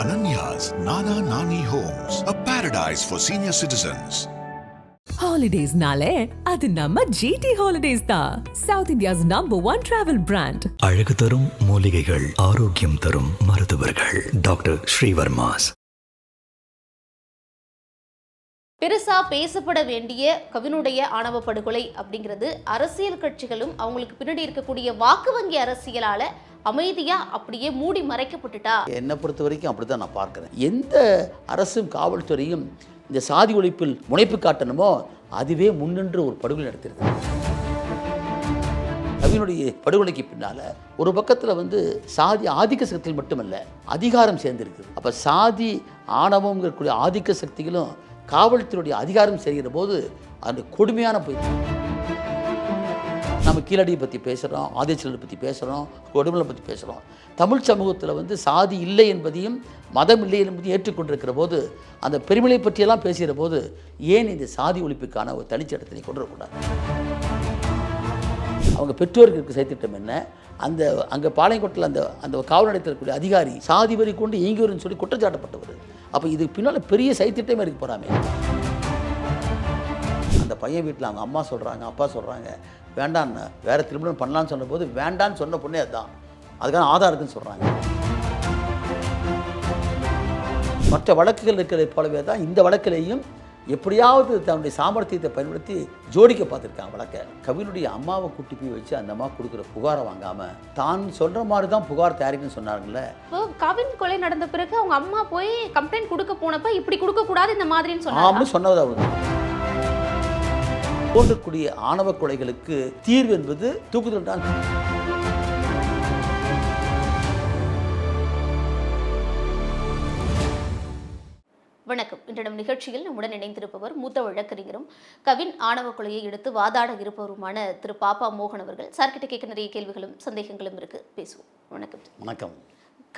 Ananya's Nana Nani Homes, a paradise for senior citizens. ஹாலிடேஸ்னாலே அது நம்ம ஜிடி ஹாலிடேஸ் தான். South India's #1 travel brand. அழகு தரும் மூலிகைகள், ஆரோக்கியம் தரும் மருத்துவர்கள். டாக்டர் ஸ்ரீவர்மாஸ். பெருசா பேசப்பட வேண்டிய கவினுடைய ஆணவ படுகொலை அப்படிங்கிறது அரசியல் கட்சிகளும் அவங்களுக்கு பின்னாடி இருக்கக்கூடிய வாக்கு வங்கி அரசியலால அமைதியா அப்படியே மூடி மறைக்கப்பட்டுட்டா. என்னை பொறுத்த வரைக்கும் அப்படித்தான் நான் பார்க்கிறேன். எந்த அரசும் காவல்துறையும் இந்த சாதி ஒழிப்பில் முனைப்பு காட்டணுமோ அதுவே முன்னின்று ஒரு படுகொலை நடத்திருக்கு. கவினுடைய படுகொலைக்கு பின்னால ஒரு பக்கத்தில் சாதி ஆதிக்க சக்திகள் மட்டுமல்ல, அதிகாரம் சேர்ந்திருக்கு. அப்ப சாதி ஆணவம்ங்கக்கூடிய ஆதிக்க சக்திகளும் காவல்துறையுடைய அதிகாரம் செய்கிற போது அது கொடுமையான போய். நம்ம கீழடியை பற்றி பேசுகிறோம், ஆதிச்சலை பற்றி பேசுகிறோம், கொடுமலை பற்றி பேசுகிறோம். தமிழ் சமூகத்தில் சாதி இல்லை என்பதையும் மதம் இல்லை என்பதையும் ஏற்றுக்கொண்டிருக்கிற போது அந்த பெருமையை பற்றியெல்லாம் பேசுகிற போது ஏன் இந்த சாதி ஒழிப்புக்கான ஒரு தனிச்சட்டத்தை கொண்டு வரக்கூடாது? அவங்க பெற்றோர்களுக்கு செயற்திட்டம் என்ன? அந்த அங்கே பாளையங்கோட்டில் அந்த காவல் நிலையத்திற்குரிய அதிகாரி சாதி வரி கொண்டு இயங்கியவர்னு சொல்லி குற்றச்சாட்டப்பட்டவர். அப்போ இது பின்னால் பெரிய செயற்திட்டமே இருக்கு போகிறாமே. அந்த பையன் வீட்டில் அவங்க அம்மா சொல்கிறாங்க, அப்பா சொல்கிறாங்க வேண்டான்னு, வேறு திருமணம் பண்ணலான்னு சொன்ன போது வேண்டான்னு சொன்ன பொண்ணே அதுதான், அதுக்கான ஆதாரம் இருக்குன்னு சொல்கிறாங்க. மற்ற வழக்குகள் இருக்கிறதை போலவே தான் இந்த வழக்கிலையும் எப்படியாவது தன்னுடைய சாமர்த்தியத்தை பயன்படுத்தி ஜோடிக்க பார்த்துருக்காங்க வழக்கை. கவினுடைய அம்மாவை கூட்டி போய் வச்சு அந்த அம்மா கொடுக்குற புகாரை வாங்காமல் தான் சொல்கிற மாதிரி தான் புகார் தயாரிக்குன்னு சொன்னாங்கல்ல. கவின் கொலை நடந்த பிறகு அவங்க அம்மா போய் கம்ப்ளைண்ட் கொடுக்க போனப்ப இப்படி கொடுக்கக்கூடாது இந்த மாதிரின்னு சொன்னாங்க. சொன்னது அவர் தோன்றக்கூடிய ஆணவ கொலைகளுக்கு தீர்வு என்பது தூக்குதல் தான். வணக்கம். இன்றைய நிகழ்ச்சியில் நம்முடன் இணைந்திருப்பவர் மூத்த வழக்கறிஞரும் கவின் ஆணவ கொலையை எடுத்து வாதாட இருப்பவருமான திரு பாப்பா மோகன் அவர்கள். சார்கிட்ட கேட்க நிறைய கேள்விகளும் சந்தேகங்களும் இருக்கு, பேசுவோம். வணக்கம். வணக்கம்.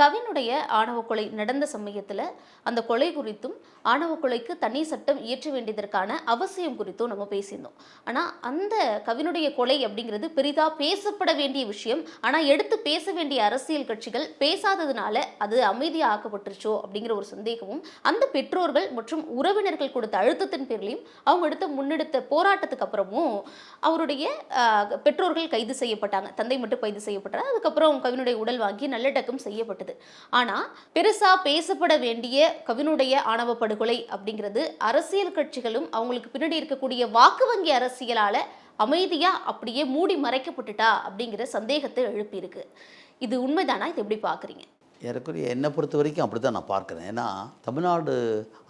கவினுடைய ஆணவ கொலை நடந்த சமயத்தில் அந்த கொலை குறித்தும் ஆணவ கொலைக்கு தனி சட்டம் இயற்ற வேண்டியதற்கான அவசியம் குறித்தும் நம்ம பேசியிருந்தோம். ஆனால் அந்த கவினுடைய கொலை அப்படிங்கிறது பெரிதாக பேசப்பட வேண்டிய விஷயம். ஆனால் எடுத்து பேச வேண்டிய அரசியல் கட்சிகள் பேசாததுனால அது அமைதியாக ஆக்கப்பட்டுருச்சோ அப்படிங்கிற ஒரு சந்தேகமும், அந்த பெற்றோர்கள் மற்றும் உறவினர்கள் கொடுத்த அழுத்தத்தின் பேரிலையும் அவங்க முன்னெடுத்த போராட்டத்துக்கு அப்புறமும் அவருடைய பெற்றோர்கள் கைது செய்யப்பட்டாங்க. தந்தை மட்டும் கைது செய்யப்பட்டார். அதுக்கப்புறம் கவினுடைய உடல் வாங்கி நல்லடக்கம் செய்யப்பட்டது. ஆனா பெருசா பேசப்பட வேண்டிய கவினுடைய ஆணவ படுகொலை அப்படிங்கிறது அரசியல் கட்சிகளும் அவங்களுக்கு பின்னாடி இருக்கக்கூடிய வாக்கு வங்கி அரசியலால அமைதியா அப்படியே மூடி மறைக்கப்பட்டுட்டா அப்படிங்கிற சந்தேகத்தை எழுப்பியிருக்கு. இது உண்மைதானா? இது எப்படி பாக்குறீங்க? ஏறக்குறைய என்னை பொறுத்த வரைக்கும் அப்படி தான் நான் பார்க்குறேன். ஏன்னா தமிழ்நாடு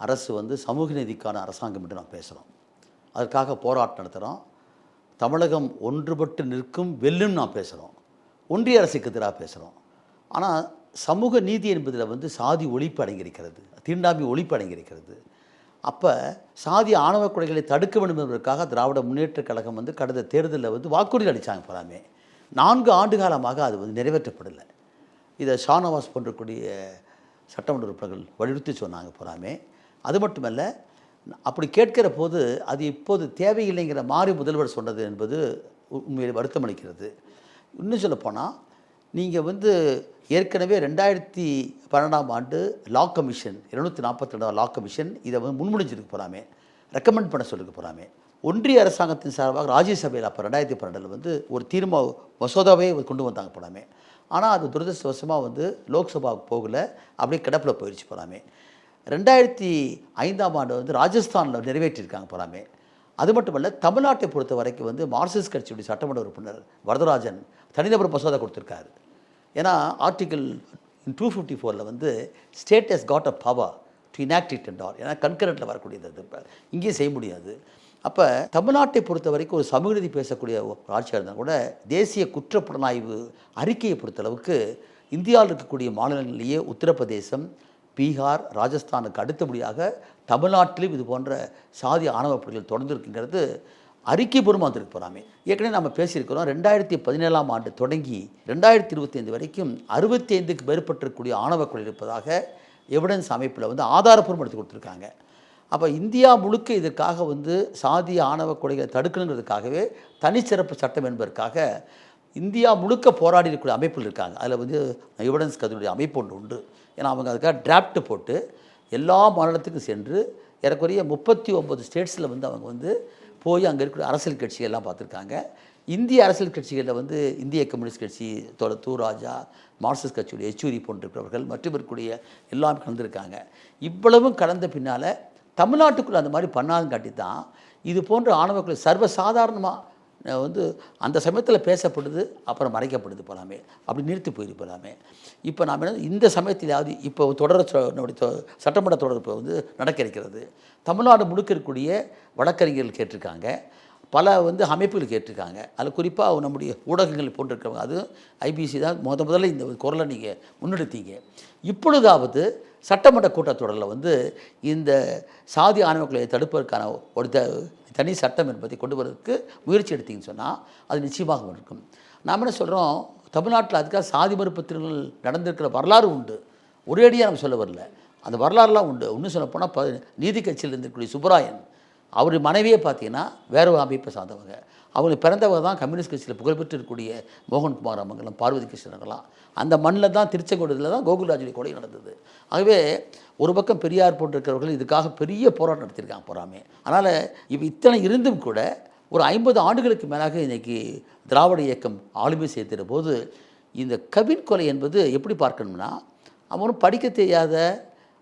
அரசு சமூக நீதிக்கான அரசாங்கம் என்று நான் பேசுகிறோம். அதற்காக போராட்டம் நடத்துகிறோம். தமிழகம் ஒன்றுபட்டு நிற்கும் வெல்லும் நான் பேசுகிறோம். ஒன்றிய அரசுக்கு எதிராக பேசுகிறோம். ஆனால் சமூக நீதி என்பதில் சாதி ஒழிப்பு அடங்கியிருக்கிறது, தீண்டாமை ஒழிப்பு அடங்கியிருக்கிறது. அப்போ சாதி ஆணவ கொலைகளை தடுக்க வேண்டும் என்பதற்காக திராவிட முன்னேற்றக் கழகம் கடந்த தேர்தலில் வாக்குறுதி அளித்தாங்க போகிறாமே. 4 ஆண்டு காலமாக அது நிறைவேற்றப்படலை. இதை ஷானவாஸ் போன்றக்கூடிய சட்டமன்ற உறுப்பினர்கள் வலியுறுத்தி சொன்னாங்க போகிறாமே. அது மட்டுமல்ல, அப்படி கேட்கிற போது அது இப்போது தேவையில்லைங்கிற மாதிரி முதல்வர் சொன்னது என்பது உண்மையில் வருத்தம் அளிக்கிறது. இன்னும் சொல்லப்போனால் நீங்கள் ஏற்கனவே 2012ஆம் ஆண்டு லா கமிஷன் 242 லா கமிஷன் இதை முன்மொழிஞ்சிருக்கு போகிறாமே, ரெக்கமெண்ட் பண்ண சொல்லிக்க போகிறாமே. ஒன்றிய அரசாங்கத்தின் சார்பாக ராஜ்யசபையில் அப்போ 2012 ஒரு தீர்மான மசோதாவே கொண்டு வந்தாங்க போகிறாமே. ஆனால் அது துரதிருஷ்டவசமாக லோக்சபாவுக்கு போகலை, அப்படியே கிடப்பில் போயிடுச்சு போகிறாமே. 2005ஆம் ஆண்டு ராஜஸ்தானில் நிறைவேற்றியிருக்காங்க போகிறாமே. அது மட்டுமல்ல, தமிழ்நாட்டை பொறுத்த வரைக்கும் மார்க்சிஸ்ட் கட்சியுடைய சட்டமன்ற உறுப்பினர் வரதராஜன் தனிநபர் மசோதா கொடுத்துருக்காரு. ஏன்னா article 254 state has got a power to இனாக்ட் it and all. ஏன்னா கன்கரண்ட்டில் வரக்கூடியது இங்கேயும் செய்ய முடியாது. அப்போ தமிழ்நாட்டை பொறுத்த வரைக்கும் ஒரு சமூக நீதி பேசக்கூடிய ஆட்சியாக இருந்தால் கூட தேசிய குற்றப்புலனாய்வு அறிக்கையை பொறுத்தளவுக்கு இந்தியாவில் இருக்கக்கூடிய மாநிலங்களிலேயே உத்தரப்பிரதேசம், பீகார், ராஜஸ்தானுக்கு அடுத்தபடியாக தமிழ்நாட்டிலும் இது போன்ற சாதி ஆணவ படுகொலைகள் தொடர்ந்து இருக்குங்கிறது அறிக்கைபூர்வமாக வந்துருக்கு போகிறாமே. ஏற்கனவே நம்ம பேசியிருக்கிறோம். 2017ஆம் ஆண்டு தொடங்கி 2025 வரைக்கும் 65க்கு மேற்பட்டிருக்கக்கூடிய ஆணவ கொலை இருப்பதாக எவிடன்ஸ் அமைப்பில் ஆதாரப்பூர்வம் எடுத்து கொடுத்துருக்காங்க. அப்போ இந்தியா முழுக்க இதற்காக சாதி ஆணவ கொலைகளை தடுக்கணுங்கிறதுக்காகவே தனிச்சிறப்பு சட்டம் என்பதற்காக இந்தியா முழுக்க போராடி இருக்கக்கூடிய அமைப்புகள் இருக்காங்க. அதில் எவிடன்ஸ் கதனுடைய அமைப்பு ஒன்று உண்டு. ஏன்னா அவங்க அதுக்காக டிராஃப்ட் போட்டு எல்லா மாநிலத்துக்கும் சென்று ஏறக்குறைய 39 ஸ்டேட்ஸில் வந்து அவங்க வந்து போய் அங்கே இருக்கிற அரசியல் கட்சிகள்லாம் பார்த்துருக்காங்க. இந்திய அரசியல் கட்சிகளில் வந்து இந்திய கம்யூனிஸ்ட் கட்சி தூராஜா, மார்க்சிஸ்ட் கட்சியுடைய யெச்சூரி போன்றிருக்கிறவர்கள் மற்றும் இருக்கக்கூடிய எல்லாம் கலந்துருக்காங்க. இவ்வளவும் கலந்த பின்னால் தமிழ்நாட்டுக்குள்ளே அந்த மாதிரி பண்ணாதுன்னு காட்டி தான் இது போன்ற ஆணவ கொலை சர்வசாதாரணமாக வந்து அந்த சமயத்தில் பேசப்படுது, அப்புறம் மறைக்கப்படுது போலாமே, அப்படி நிறுத்தி போயிரு போலாமே. இப்போ நாம் என்ன இந்த சமயத்திலாவது இப்போ நம்முடைய சட்டமன்ற தொடர்பு வந்து நடக்க இருக்கிறது. தமிழ்நாடு முழுக்க இருக்கக்கூடிய வழக்கறிஞர்கள் கேட்டிருக்காங்க, பல வந்து அமைப்புகள் கேட்டிருக்காங்க. அதில் குறிப்பாக நம்முடைய ஊடகங்கள் போன்றிருக்கிறவங்க, அதுவும் ஐபிசி தான் முதல்ல இந்த குரலை நீங்கள் முன்னெடுத்தீங்க. இப்பொழுதாவது சட்டமன்ற கூட்டத்தொடரில் வந்து இந்த சாதி ஆணவ கொலையை தடுப்பதற்கான ஒரு தனி சட்டம் என்பதை கொண்டு வரதுக்கு முயற்சி எடுத்தீங்கன்னு சொன்னால் அது நிச்சயமாக இருக்கும். நாம் என்ன சொல்கிறோம், தமிழ்நாட்டில் அதுக்காக சாதி மறுப்பு திருநெல் நடந்திருக்கிற வரலாறு உண்டு. ஒரேடியாக நம்ம சொல்ல வரல, அந்த வரலாறுலாம் உண்டு. இன்னும் சொல்லப்போனால் நீதி கட்சியில் இருந்திருக்கக்கூடிய சுப்பராயன், அவர் மனைவியே பார்த்தீங்கன்னா வேற ஒரு அமைப்பை சார்ந்தவங்க. அவங்களுக்கு பிறந்தவங்க தான் கம்யூனிஸ்ட் கட்சியில் புகழ்பெற்று இருக்கக்கூடிய மோகன்குமார் அமங்கலம், பார்வதி கிருஷ்ணங்களாம். அந்த மண்ணில் தான் திருச்செங்கோடில் தான் கோகுல்ராஜுடைய கொலை நடந்தது. ஆகவே ஒரு பக்கம் பெரியார் போட்டிருக்கிறவர்கள் இதுக்காக பெரிய போராட்டம் நடத்தியிருக்காங்க போகிறாமே. அதனால் இப்போ இத்தனை இருந்தும் கூட ஒரு 50 ஆண்டுகளுக்கு மேலாக இன்றைக்கி திராவிட இயக்கம் ஆளுமை செய்திருந்த போது இந்த கவின் கொலை என்பது எப்படி பார்க்கணும்னா, அவனும் படிக்க தெரியாத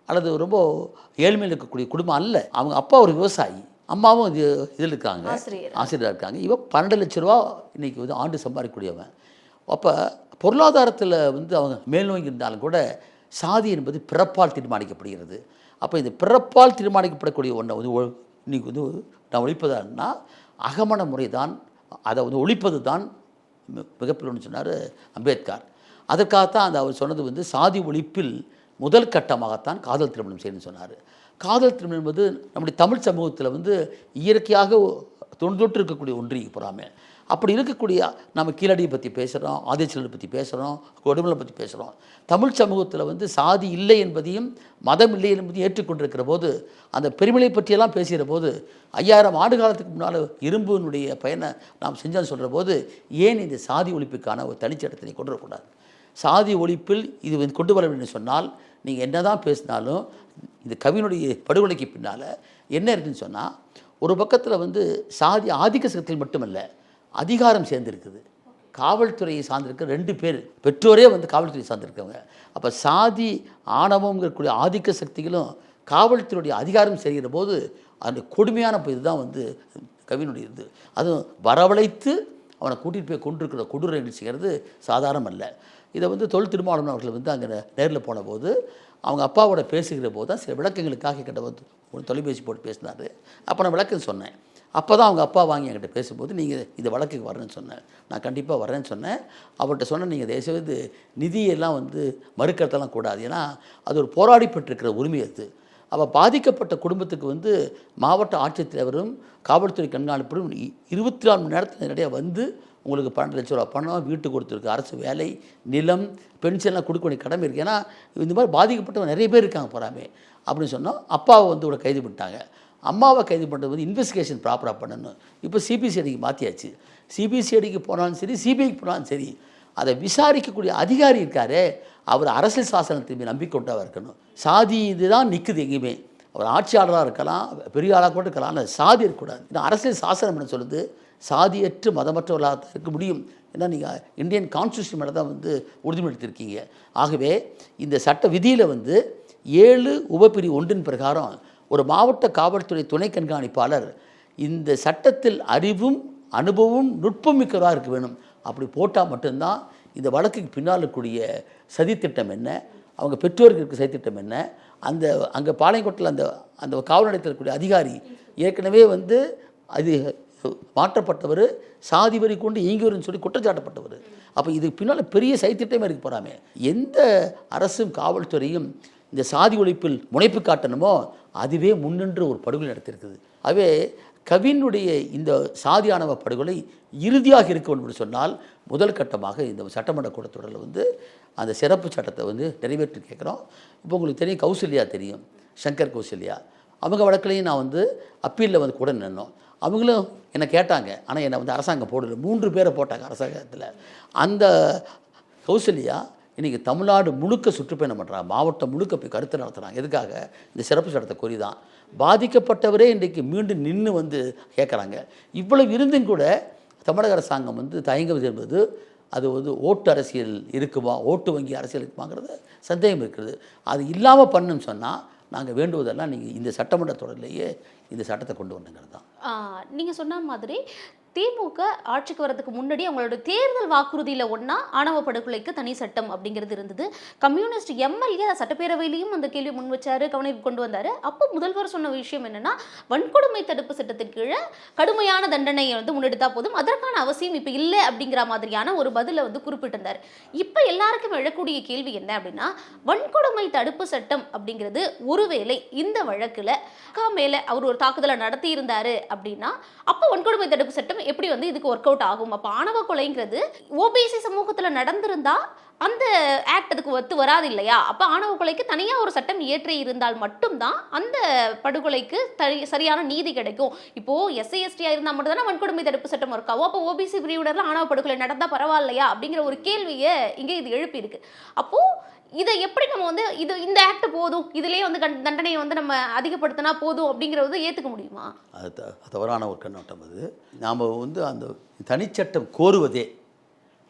அல்லது ரொம்ப ஏழ்மையில் இருக்கக்கூடிய குடும்பம் அல்ல. அவங்க அப்பா ஒரு விவசாயி, அம்மாவும் இதில் இருக்காங்க, ஆசிரியராக இருக்காங்க. இவன் 12 லட்ச ரூபா இன்றைக்கி வந்து ஆண்டு சம்பாதிக்கக்கூடியவன். அப்போ பொருளாதாரத்தில் வந்து அவங்க மேல்நோங்கி இருந்தாலும் கூட சாதி என்பது பிறப்பால் தீர்மானிக்கப்படுகிறது. அப்போ இந்த பிறப்பால் தீர்மானிக்கப்படக்கூடிய ஒன்றை வந்து இன்றைக்கி வந்து நான் ஒழிப்பதான்னா அகமண முறை தான், அதை வந்து ஒழிப்பது தான் மிகப்பெரியன்னு சொன்னார் அம்பேத்கர். அதற்காகத்தான் அந்த அவர் சொன்னது வந்து சாதி ஒழிப்பில் முதல் கட்டமாகத்தான் காதல் திருமணம் செய்யணும்னு சொன்னார். காதல் திருமணம் என்பது நம்முடைய தமிழ் சமூகத்தில் வந்து இயற்கையாக தொன்று இருக்கக்கூடிய ஒன்றி போகிறாமே. அப்படி இருக்கக்கூடிய நம்ம கீழடியை பற்றி பேசுகிறோம், ஆதிச்சலை பற்றி பேசுகிறோம், கொடுமலை பற்றி பேசுகிறோம். தமிழ் சமூகத்தில் வந்து சாதி இல்லை என்பதையும் மதம் இல்லை என்பதையும் ஏற்றுக்கொண்டிருக்கிற போது அந்த பெருமையை பற்றியெல்லாம் பேசுகிற போது 5000 ஆண்டு காலத்துக்கு முன்னால் இரும்புனுடைய பயனை நாம் செஞ்சோன்னு சொல்கிற போது ஏன் இந்த சாதி ஒழிப்புக்கான ஒரு தனிச்சட்டத்தை கொண்டு வரக்கூடாது? சாதி ஒழிப்பில் இது கொண்டு வர வேண்டும் சொன்னால் நீங்கள் என்ன தான் பேசினாலும் இந்த கவினுடைய படுகொலைக்கு பின்னால் என்ன இருக்குதுன்னு சொன்னால், ஒரு பக்கத்தில் வந்து சாதி ஆதிக்க சக்தியில் மட்டுமல்ல, அதிகாரம் சேர்ந்துருக்குது. காவல்துறையை சார்ந்திருக்க 2 பேர் பெற்றோரே வந்து காவல்துறையை சார்ந்திருக்கவங்க. அப்போ சாதி ஆணவம்ங்கக்கூடிய ஆதிக்க சக்திகளும் காவல்துறையுடைய அதிகாரம் செய்கிற போது அந்த கொடுமையான இதுதான் வந்து கவினுடைய இது. அதுவும் வரவழைத்து அவனை கூட்டிகிட்டு போய் கொண்டிருக்கிற கொடூர நிகழ்ச்சிங்கிறது சாதாரணம் அல்ல. இதை வந்து தொல் திருமாவளவன் அவர்கள் வந்து அங்கே நேரில் போன போது அவங்க அப்பாவோட பேசுகிற போது தான் சில விளக்கங்களுக்காக கிட்ட வந்து ஒரு தொலைபேசி போட்டு பேசினார். அப்போ நான் விளக்கம் சொன்னேன். அப்போ தான் அவங்க அப்பா வாங்கி என்கிட்ட பேசும்போது நீங்கள் இந்த வழக்குக்கு வரேன்னு சொன்னேன். நான் கண்டிப்பாக வரேன்னு சொன்னேன். அவர்கிட்ட சொன்னேன், நீங்கள் தயவுசெய்து நிதியெல்லாம் வந்து மறுக்கிறதெல்லாம் கூடாது, ஏன்னா அது ஒரு போராடி பெற்றிருக்கிற உரிமை அது. அப்போ பாதிக்கப்பட்ட குடும்பத்துக்கு வந்து மாவட்ட ஆட்சித்தலைவரும் காவல்துறை கண்காணிப்பரும் 24 மணி நேரத்தில் நிறையா வந்து உங்களுக்கு 12 லட்ச ரூபா பணம், வீட்டு கொடுத்துருக்கு, அரசு வேலை, நிலம், பென்ஷன்லாம் கொடுக்க வேண்டிய கடமை இருக்குது. ஏன்னா இந்த மாதிரி பாதிக்கப்பட்டவங்க நிறைய பேர் இருக்காங்க போகிறாமே அப்படின்னு சொன்னோம். அப்பாவை வந்து இவ்வளோ கைது பண்ணிட்டாங்க. அம்மாவை கைது பண்ணுறது வந்து இன்வெஸ்டிகேஷன் ப்ராப்பராக பண்ணணும். இப்போ சிபிசிஐடிக்கு மாற்றியாச்சு. சிபிசிஐடிக்கு போனாலும் சரி, சிபிஐக்கு போனாலும் சரி, அதை விசாரிக்கக்கூடிய அதிகாரி இருக்காரே அவர் அரசியல் சாசனத்தின் மீது நம்பிக்கை கொண்டதாக இருக்கணும். சாதி இதுதான் நிற்குது எங்கேயுமே. அவர் ஆட்சியாளராக இருக்கலாம், பெரிய ஆளாக கூட இருக்கலாம், ஆனால் சாதி இருக்கக்கூடாது. இந்த அரசியல் சாசனம் என்ன சொல்லுது, சாதியற்று மதமற்றவர்களாக இருக்க முடியும். ஏன்னா நீங்கள் இந்தியன் கான்ஸ்டியூஷன் மேலே தான் வந்து உறுதிமொழித்திருக்கீங்க. ஆகவே இந்த சட்ட விதியில் வந்து 7 உபப்பிரிவு 1 பிரகாரம் ஒரு மாவட்ட காவல்துறை துணை கண்காணிப்பாளர் இந்த சட்டத்தில் அறிவும் அனுபவமும் நுட்பம் மிக்கவராக இருக்க வேணும். அப்படி போட்டால் மட்டும்தான் இந்த வழக்குக்கு பின்னால் இருக்கக்கூடிய சதித்திட்டம் என்ன, அவங்க பெற்றோருக்கு இருக்க சதித்திட்டம் என்ன, அந்த அங்கே பாளையங்கோட்டில் அந்த காவல் நிலையத்தில் இருக்கக்கூடிய அதிகாரி ஏற்கனவே வந்து அது மாற்றப்பட்டவர், சாதி வரி கொண்டு இயங்கிவருன்னு சொல்லி குற்றச்சாட்டப்பட்டவர். அப்போ இதுக்கு பின்னால் பெரிய சதித்திட்டமே இருக்க போகிறாமே. எந்த அரசும் காவல்துறையும் இந்த சாதி ஒழிப்பில் முனைப்பு காட்டணுமோ அதுவே முன்னின்று ஒரு படுகொலை நடத்தியிருக்குது. ஆகவே கவினுடைய இந்த சாதி ஆணவ படுகொலை இறுதியாக இருக்க வேண்டும் என்று சொன்னால் முதல் கட்டமாக இந்த சட்டமன்ற கூட்டத்தொடரில் வந்து அந்த சிறப்பு சட்டத்தை வந்து நிறைவேற்றி கேட்குறோம். இப்போ உங்களுக்கு தெரியும், கௌசல்யா தெரியும், சங்கர் கௌசல்யா, அவங்க வழக்கிலையும் நான் வந்து அப்பீலில் வந்து கூட நின்னோம். அவங்களும் என்னை கேட்டாங்க, ஆனால் என்னை வந்து அரசாங்கம் போடல. 3 பேரை போட்டாங்க அரசாங்கத்தில். அந்த கௌசல்யா இன்றைக்கி தமிழ்நாடு முழுக்க சுற்றுப்பயணம் பண்ணுறாங்க, மாவட்டம் முழுக்க போய் கருத்து நடத்துகிறாங்க. எதுக்காக? இந்த சிறப்பு சட்டத்தை கோரி தான். பாதிக்கப்பட்டவரே இன்றைக்கி மீண்டும் நின்று வந்து கேட்குறாங்க. இவ்வளவு இருந்தும் கூட தமிழக அரசாங்கம் வந்து தயங்குவது என்பது அது வந்து ஓட்டு அரசியல் இருக்குமா, ஓட்டு வங்கி அரசியல் இருக்குமாங்கிறது சந்தேகம் இருக்கிறது. அது இல்லாமல் பண்ணுன்னு சொன்னால் நாங்கள் வேண்டுவதெல்லாம் நீங்கள் இந்த சட்டமன்ற தொடரிலேயே இந்த சட்டத்தை கொண்டு வரணுங்கிறது தான். நீங்கள் சொன்ன மாதிரி திமுக ஆட்சிக்கு வரதுக்கு முன்னாடி அவங்களோட தேர்தல் வாக்குறுதியில் ஒன்றா ஆணவ படுகொலைக்கு தனி சட்டம் அப்படிங்கிறது இருந்தது. கம்யூனிஸ்ட் எம்எல்ஏ சட்டப்பேரவையிலையும் அந்த கேள்வி முன் வச்சார், கவனிப்பு கொண்டு வந்தார். அப்போ முதல்வர் சொன்ன விஷயம் என்னென்னா, வன்கொடுமை தடுப்பு சட்டத்தின் கீழே கடுமையான தண்டனையை வந்து முன்னெடுத்தா போதும், அதற்கான அவசியம் இப்போ இல்லை அப்படிங்கிற மாதிரியான ஒரு பதிலை வந்து குறிப்பிட்டிருந்தார். இப்போ எல்லாருக்கும் எழக்கூடிய கேள்வி என்ன அப்படின்னா, வன்கொடுமை தடுப்பு சட்டம் அப்படிங்கிறது ஒருவேளை இந்த வழக்கில் மேலே அவர் ஒரு தாக்குதலை நடத்தி இருந்தாரு அப்படின்னா, அப்போ வன்கொடுமை தடுப்பு சட்டம் எப்படி வந்து இதுக்கு ஒர்க் அவுட் ஆகும்? அப்போ ஆணவ கொலைங்கிறது ஓபிசி சமூகத்தில் நடந்திருந்தா அந்த ஆக்ட் அதுக்கு ஒத்து வராது இல்லையா? அப்போ ஆணவ கொலைக்கு தனியாக ஒரு சட்டம் இயற்றி இருந்தால் மட்டும்தான் அந்த படுகொலைக்கு சரியான நீதி கிடைக்கும். இப்போது எஸ்சி எஸ்டியாக இருந்தால் மட்டும் தானே வன்கொடுமை தடுப்பு சட்டம் ஒர்க் ஆகும். அப்போ ஓபிசி பிரிவினரில் ஆணவ படுகொலை நடந்தால் பரவாயில்லையா அப்படிங்கிற ஒரு கேள்வியை இங்கே இது எழுப்பியிருக்கு. அப்போது இதை எப்படி நம்ம வந்து இந்த ஆக்ட் போதும், இதிலே வந்து தண்டனையை வந்து நம்ம அதிகப்படுத்தினா போதும் அப்படிங்கிறத ஏற்றுக்க முடியுமா? அது தவறான ஒரு கண்ணோட்டம். அது நாம் வந்து அந்த தனிச்சட்டம் கோருவதே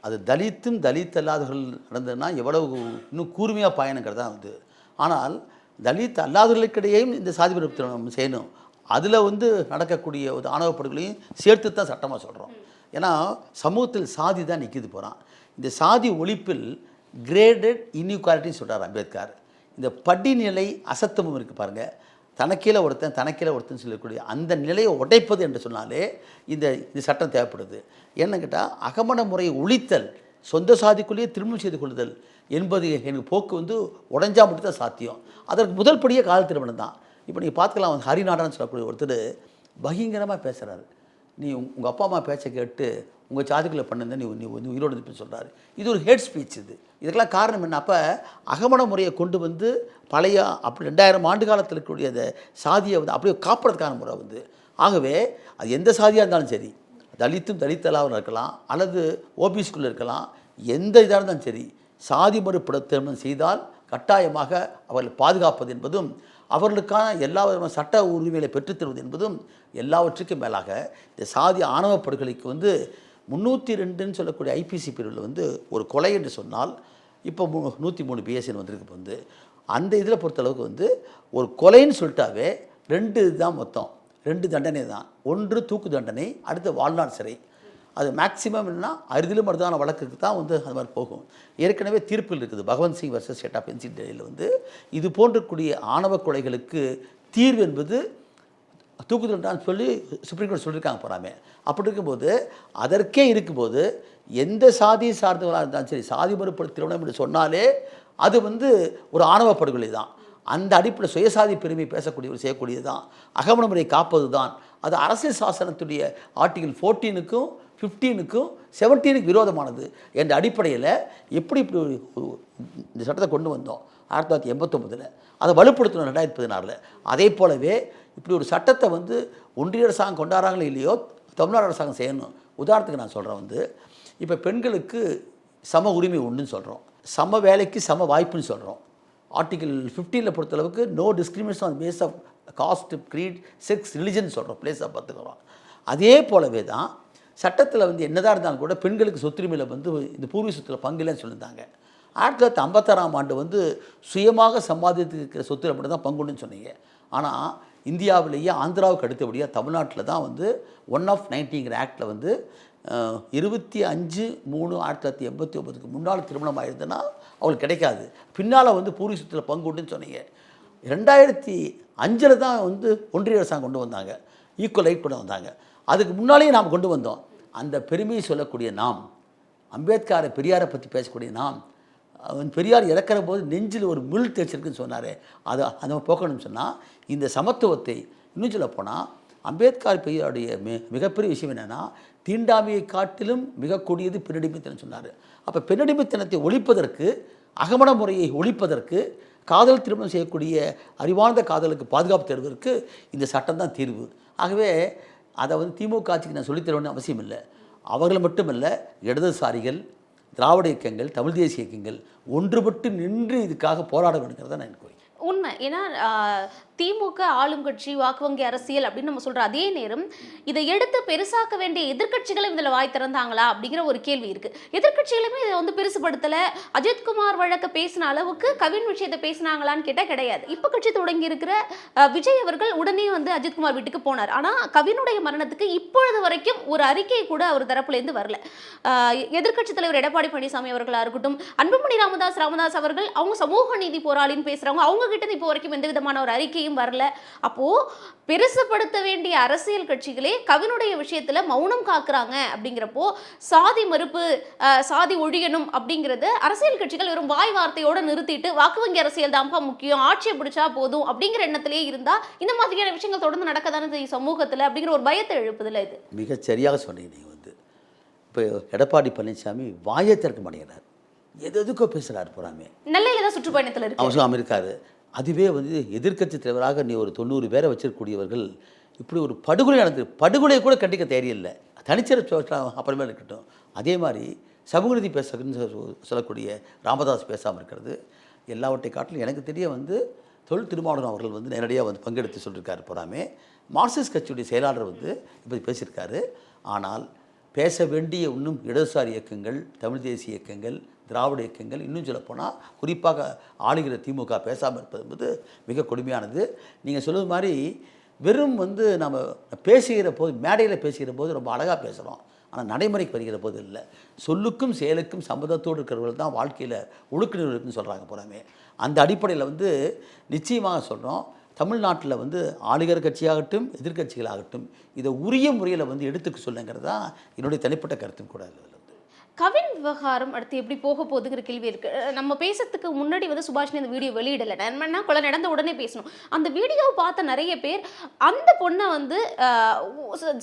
அது தலித்தும் தலித் அல்லாதவர்கள் நடந்ததுன்னா எவ்வளவு இன்னும் கூர்மையாக பயணங்கிறது தான் வந்து. ஆனால் தலித் அல்லாதவர்களுக்கிடையேயும் இந்த சாதி மறுப்பு திருமணம் செய்யணும். அதில் வந்து நடக்கக்கூடிய ஒரு ஆணவ படுகொலையும் சேர்த்து தான் சட்டமாக சொல்கிறோம். ஏன்னா சமூகத்தில் சாதி தான் நிற்கிது போகிறான். இந்த சாதி ஒழிப்பில் கிரேடட் இன்இக்வாலிட்டின்னு சொல்கிறார் அம்பேத்கர். இந்த படிநிலை அசத்தமும் இருக்குது பாருங்கள். தனக்கீழே ஒருத்தன் சொல்லக்கூடிய அந்த நிலையை உடைப்பது என்று சொன்னாலே இந்த சட்டம் தேவைப்படுது. என்ன கேட்டால், அகமண முறையை ஒழித்தல், சொந்த சாதிக்குள்ளேயே திருமணம் செய்து கொள்ளுதல் என்பது எனக்கு போக்கு வந்து உடஞ்சா மட்டும் தான் சாத்தியம். அதற்கு முதல் படியே காதல் திருமணம் தான். இப்போ நீங்கள் பார்த்துக்கலாம், ஹரிநாடான்னு சொல்லக்கூடிய ஒருத்தர் பகிங்கரமாக பேசுகிறாரு. நீ உங்கள் அப்பா அம்மா பேச்சை கேட்டு உங்கள் சாதிக்குள்ளே பண்ணுங்க, நீ உயிரோடு இருப்பேன்னு சொல்கிறாரு. இது ஒரு ஹேட் ஸ்பீச். இதுக்கெல்லாம் காரணம் என்ன? அப்போ அகமண முறையை கொண்டு வந்து பழைய அப்படி 2000 ஆண்டு காலத்தில் இருக்கக்கூடிய அந்த சாதியை வந்து அப்படியே காப்புறதுக்கான முறை வந்து. ஆகவே அது எந்த சாதியாக இருந்தாலும் சரி, தலித்தும் தலித்தலாவும் இருக்கலாம், அல்லது ஓபிஸ்குள்ளே இருக்கலாம், எந்த இதாக இருந்தாலும் சரி, சாதி மறுப்பு திருமணம் செய்தால் கட்டாயமாக அவர்களை பாதுகாப்பது என்பதும் அவர்களுக்கான எல்லா விதமான சட்ட உரிமைகளை பெற்றுத்தருவது என்பதும் எல்லாவற்றுக்கும் மேலாக இந்த சாதி ஆணவ படுகொலைக்கு வந்து 302ன்னு சொல்லக்கூடிய ஐபிசி பிரிவில் வந்து ஒரு கொலை என்று சொன்னால் இப்போ 103 பிஎஸ்சின்னு வந்திருக்கு. வந்து அந்த இதில் பொறுத்தளவுக்கு வந்து ஒரு கொலைன்னு சொல்லிட்டாவே 2 தான், மொத்தம் 2 தண்டனை தான். ஒன்று தூக்கு தண்டனை, அடுத்து வாழ்நாள் சிறை. அது மேக்சிமம் என்னன்னா அறுதிலும் மருதான வழக்குக்கு தான் வந்து அது மாதிரி போகும். ஏற்கனவே தீர்ப்பில் இருக்குது, Bhagwant Singh versus state of NC டெல்லியில் வந்து இது போன்றக்கூடிய ஆணவ கொலைகளுக்கு தீர்வு என்பது தூக்கு தண்டனை சொல்லி சுப்ரீம் கோர்ட் சொல்லியிருக்காங்க போகிறாமே. அப்படி இருக்கும்போது அதற்கே இருக்கும்போது எந்த சாதியை சார்ந்தவர்களாக இருந்தாலும் சரி, சாதி மறுப்பு திருமணம் என்று சொன்னாலே அது வந்து ஒரு ஆணவ படுகொலை தான். அந்த அடிப்படை சுயசாதி பெருமை பேசக்கூடியவர் செய்யக்கூடியது தான், அகமண முறையை காப்பது தான். அது அரசியல் சாசனத்துடைய ஆர்டிகல் 14க்கும் 15க்கும் 17க்கு விரோதமானது என்ற அடிப்படையில் எப்படி இப்படி இந்த சட்டத்தை கொண்டு வந்தோம் 1989, அதை வலுப்படுத்தணும் 2016. அதே போலவே இப்படி ஒரு சட்டத்தை வந்து ஒன்றிய அரசாங்கம் கொண்டாடுறாங்களோ இல்லையோ, தமிழ்நாடு அரசாங்கம் செய்யணும். உதாரணத்துக்கு நான் சொல்கிறேன், வந்து இப்போ பெண்களுக்கு சம உரிமை உண்டுன்னு சொல்கிறோம், சம வேலைக்கு சம வாய்ப்புன்னு சொல்கிறோம். ஆர்டிகல் 15 பொறுத்தளவுக்கு no discrimination on base of caste, creed, sex, religion சொல்கிறோம், பிளேஸ் ஆஃப் பார்த்துக்கிறோம். அதே போலவே தான் சட்டத்தில் வந்து என்னதான் இருந்தாலும் கூட பெண்களுக்கு சொத்துரிமையில் வந்து இந்த பூர்வீக சொத்தில் பங்குலன்னு சொல்லியிருந்தாங்க. 1956ஆம் ஆண்டு வந்து சுயமாக சம்பாதித்து இருக்கிற சொத்துல மட்டும் தான் பங்குன்னு சொன்னீங்க. ஆனால் இந்தியாவிலேயே ஆந்திராவுக்கு அடுத்தபடியாக தமிழ்நாட்டில் தான் வந்து 1 of 90ங்கிற ஆக்டில் வந்து 25/3/1989க்கு முன்னால் திருமணம் ஆயிருந்ததுன்னா அவங்களுக்கு கிடைக்காது. பின்னால் வந்து பூர்வீக சொத்தில் பங்கு உண்டுன்னு சொன்னீங்க. 2005 தான் வந்து ஒன்றிய அரசாங்கம் கொண்டு வந்தாங்க, ஈக்குவல் ரைட் கொண்டு வந்தாங்க. அதுக்கு முன்னாலேயே நாம் கொண்டு வந்தோம். அந்த பெருமையை சொல்லக்கூடிய நாம், அம்பேத்கரை பெரியாரை பற்றி பேசக்கூடிய நாம், பெரியார் இறக்கிற போது நெஞ்சில் ஒரு முள் தேய்ச்சிருக்குன்னு சொன்னார். அதை போக்கணும்னு சொன்னால் இந்த சமத்துவத்தை இன்னும் சொல்லப்போனால் அம்பேத்கர் பெரியாருடைய மிகப்பெரிய விஷயம் என்னென்னா, தீண்டாமையை காட்டிலும் மிக கூடியது பெண்ணடிமைத்தனம் சொன்னார். அப்போ பெண்ணடிமைத்தனத்தை ஒழிப்பதற்கு, அகமண முறையை ஒழிப்பதற்கு, காதல் திருமணம் செய்யக்கூடிய அறிவார்ந்த காதலுக்கு பாதுகாப்பு தருவதற்கு இந்த சட்டம் தான் தீர்வு. ஆகவே அதை வந்து திமுக ஆட்சிக்கு நான் சொல்லித்தரணும்னு அவசியம் இல்லை. அவர்கள் மட்டுமல்ல, இடதுசாரிகள், திராவிட இயக்கங்கள், தமிழ் தேசிய இயக்கங்கள் ஒன்றுபட்டு நின்று இதுக்காக போராட வேண்டுங்கிறத நான் எனக்கு உண்மை. ஏன்னா திமுக ஆளும் கட்சி, வாக்கு வங்கி அரசியல் அப்படின்னு நம்ம சொல்ற அதே நேரம் இதை எடுத்து பெருசாக்க வேண்டிய எதிர்க்கட்சிகளும் இதில் வாய் திறந்தாங்களா அப்படிங்கிற ஒரு கேள்வி இருக்கு. எதிர்க்கட்சிகளுமே இதை வந்து பெருசுபடுத்தல. அஜித்குமார் வழக்க பேசின அளவுக்கு கவின் விஷயத்தை பேசினாங்களான்னு கேட்டால் கிடையாது. இப்போ கட்சி தொடங்கி இருக்கிற விஜய் அவர்கள் உடனே வந்து அஜித்குமார் வீட்டுக்கு போனார். ஆனால் கவினுடைய மரணத்துக்கு இப்பொழுது வரைக்கும் ஒரு அறிக்கை கூட அவர் தரப்புலேருந்து வரல. எதிர்க்கட்சி தலைவர் எடப்பாடி பழனிசாமி அவர்களா இருக்கட்டும், அன்புமணி ராமதாஸ் அவர்கள் அவங்க சமூக நீதி போராளின்னு பேசுறவங்க, அவங்க கிட்ட இப்போ வரைக்கும் எந்த விதமான ஒரு அறிக்கையும் வரல. அப்போ பெருசுபடுத்த வேண்டிய அரசியல் கட்சிகளே கவினுடைய விஷயத்துல மௌனம் காக்குறாங்க. அப்படிங்கிறப்போ சாதி மறுப்பு, சாதி ஒழியணும் அப்படிங்கறது அரசியல் கட்சிகள் வெறும் வாய் வார்த்தையோட நிறுத்திட்டு வாக்கு வங்கி அரசியல் தான்ப்பா முக்கியம், ஆட்சியை பிடிச்சா போதும் அப்படிங்கிற எண்ணத்திலே இருந்தா இந்த மாதிரியான விஷயங்கள் தொடர்ந்து நடக்கதானே செய்யும் சமூகத்துல அப்படிங்கிற ஒரு பயத்தை எழுப்புதுல. இது மிக சரியாக சொன்னீங்க. நீங்க வந்து இப்போ எடப்பாடி பழனிசாமி வாயை திறக்க மாட்டேங்கிறார், எதுக்கோ பேசுறாரு. போறாமே நெல்லையில தான் சுற்றுப்பயணத்தில் இருக்கு, அவசியம் இருக்காரு. அதுவே வந்து எதிர்க்கட்சி தலைவராக நீ ஒரு 90 பேரை வச்சிருக்கக்கூடியவர்கள் இப்படி ஒரு படுகொலை நடந்தது, படுகொலை கூட கண்டிக்க தேவையில்லை, தனிச்சிறப்பு அப்புறமே இருக்கட்டும். அதே மாதிரி சமூக நீதி சொல்லக்கூடிய ராமதாஸ் பேசாமல் இருக்கிறது எல்லாவற்றை காட்டிலும் எனக்கு தெரிய வந்து தொல் திருமாவளவன் அவர்கள் வந்து நேரடியாக வந்து பங்கெடுத்து சொல்லியிருக்காரு. போறாமே மார்க்சிஸ்ட் கட்சியுடைய செயலாளர் வந்து இப்போ பேசியிருக்காரு. ஆனால் பேச வேண்டிய இன்னும் இடதுசாரி இயக்கங்கள், தமிழ் தேசிய இயக்கங்கள், திராவிட இயக்கங்கள், இன்னும் சொல்லப்போனால் குறிப்பாக ஆளுகிற திமுக பேசாமல் இருப்பது என்பது மிக கொடுமையானது. நீங்கள் சொல்லுவது மாதிரி வெறும் வந்து நம்ம பேசுகிற போது, மேடையில் பேசுகிற போது ரொம்ப அழகாக பேசுகிறோம், ஆனால் நடைமுறைக்கு வருகிற போது இல்லை. சொல்லுக்கும் செயலுக்கும் சம்மதத்தோடு இருக்கிறவர்கள் தான் வாழ்க்கையில் ஒழுக்குநர் இருக்குன்னு சொல்கிறாங்க. போகிறாமே அந்த அடிப்படையில் வந்து நிச்சயமாக சொல்கிறோம், தமிழ்நாட்டில் வந்து ஆளுகிற கட்சியாகட்டும் எதிர்கட்சிகளாகட்டும் இதை உரிய முறையில் வந்து எடுத்துக்க சொல்லுங்கிறது தான் என்னுடைய தனிப்பட்ட கருத்தும் கூட. கவின் விவகாரம் அடுத்து எப்படி போக போகுதுங்கிற கேள்வி இருக்கு. நம்ம பேசுறதுக்கு முன்னாடி வந்து சுபாஷினி அந்த வீடியோ வெளியிடலை, நன்மன்னா கொலை நடந்த உடனே பேசணும். அந்த வீடியோவை பார்த்த நிறைய பேர் அந்த பொண்ணை வந்து